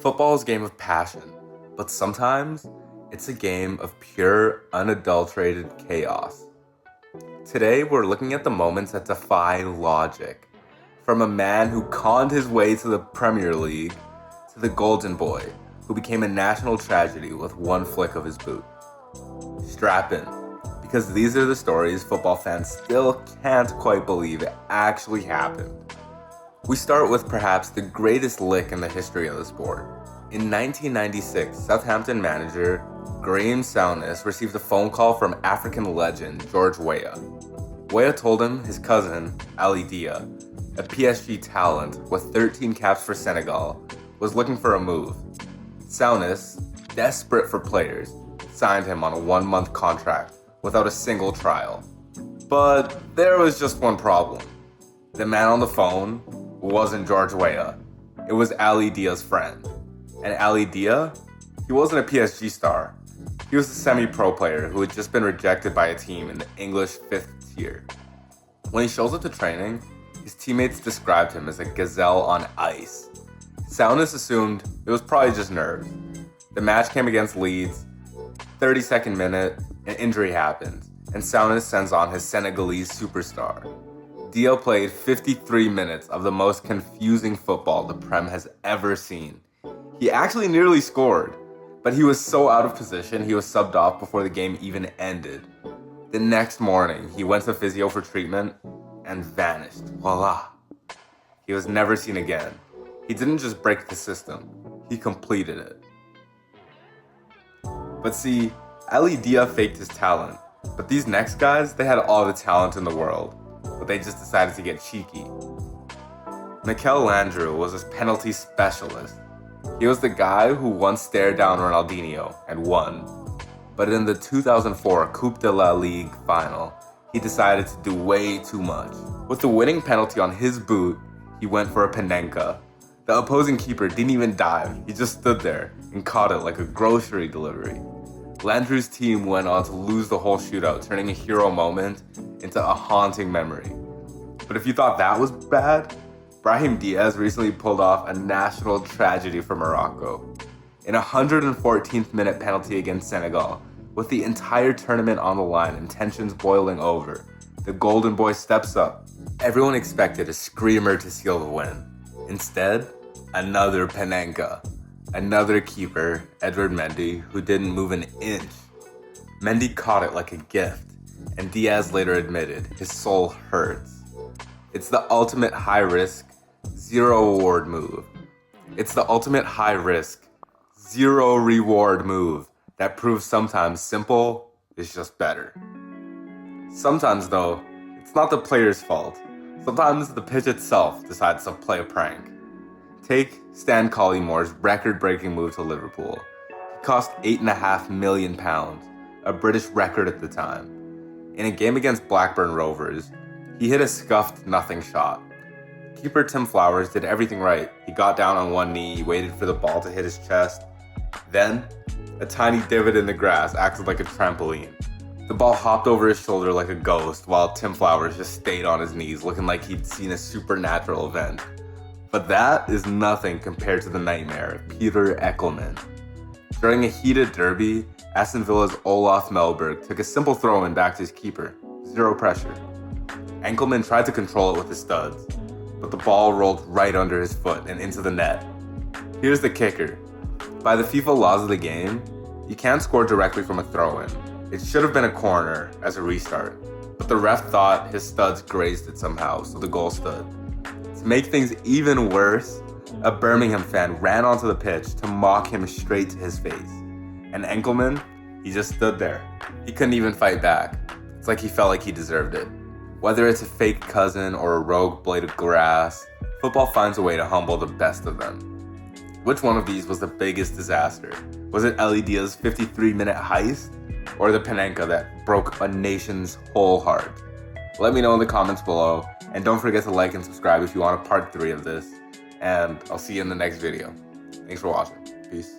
Football is a game of passion, but sometimes it's a game of pure, unadulterated chaos. Today, we're looking at the moments that defy logic. From a man who conned his way to the Premier League, to the Golden Boy, who became a national tragedy with one flick of his boot. Strap in, because these are the stories football fans still can't quite believe it actually happened. We start with perhaps the greatest lick in the history of the sport. In 1996, Southampton manager Brahim Diaz received a phone call from African legend George Weah. Weah told him his cousin, Ali Dia, a PSG talent with 13 caps for Senegal, was looking for a move. Diaz, desperate for players, signed him on a 1-month contract without a single trial. But there was just one problem. The man on the phone wasn't George Weah. It was Ali Dia's friend. And Ali Dia, he wasn't a PSG star. He was a semi-pro player who had just been rejected by a team in the English 5th tier. When he shows up to training, his teammates described him as a gazelle on ice. Diaz assumed it was probably just nerves. The match came against Leeds, 32nd minute, an injury happened, and Diaz sends on his Senegalese superstar. Dia played 53 minutes of the most confusing football the Prem has ever seen. He actually nearly scored, but he was so out of position he was subbed off before the game even ended. The next morning, he went to physio for treatment and vanished. Voila! He was never seen again. He didn't just break the system, he completed it. But see, Ali Dia faked his talent, but these next guys, they had all the talent in the world, but they just decided to get cheeky. Mikel Landreau was a penalty specialist. He was the guy who once stared down Ronaldinho and won. But in the 2004 Coupe de la Ligue final, he decided to do way too much. With the winning penalty on his boot, he went for a Panenka. The opposing keeper didn't even dive, he just stood there and caught it like a grocery delivery. Landreau's team went on to lose the whole shootout, turning a hero moment into a haunting memory. But if you thought that was bad, Brahim Diaz recently pulled off a national tragedy for Morocco. In a 114th minute penalty against Senegal, with the entire tournament on the line and tensions boiling over, the Golden Boy steps up. Everyone expected a screamer to seal the win. Instead, another Panenka. Another keeper, Edouard Mendy, who didn't move an inch. Mendy caught it like a gift, and Diaz later admitted his soul hurts. It's the ultimate high-risk, zero-reward move. It's the ultimate high-risk, zero-reward move that proves sometimes simple is just better. Sometimes, though, it's not the player's fault. Sometimes the pitch itself decides to play a prank. Take Stan Collymore's record-breaking move to Liverpool. It cost £8.5 million, a British record at the time. In a game against Blackburn Rovers, he hit a scuffed nothing shot. Keeper Tim Flowers did everything right. He got down on one knee, waited for the ball to hit his chest. Then, a tiny divot in the grass acted like a trampoline. The ball hopped over his shoulder like a ghost, while Tim Flowers just stayed on his knees, looking like he'd seen a supernatural event. But that is nothing compared to the nightmare of Peter Enckelman. During a heated derby, Aston Villa's Olaf Melberg took a simple throw-in back to his keeper. Zero pressure. Enckelman tried to control it with his studs, but the ball rolled right under his foot and into the net. Here's the kicker. By the FIFA laws of the game, you can't score directly from a throw-in. It should have been a corner as a restart, but the ref thought his studs grazed it somehow, so the goal stood. To make things even worse, a Birmingham fan ran onto the pitch to mock him straight to his face. And Enckelman, he just stood there. He couldn't even fight back. It's like he felt like he deserved it. Whether it's a fake cousin or a rogue blade of grass, football finds a way to humble the best of them. Which one of these was the biggest disaster? Was it Ali Dia's 53-minute heist? Or the Panenka that broke a nation's whole heart? Let me know in the comments below, and don't forget to like and subscribe if you want a part 3 of this, and I'll see you in the next video. Thanks for watching. Peace.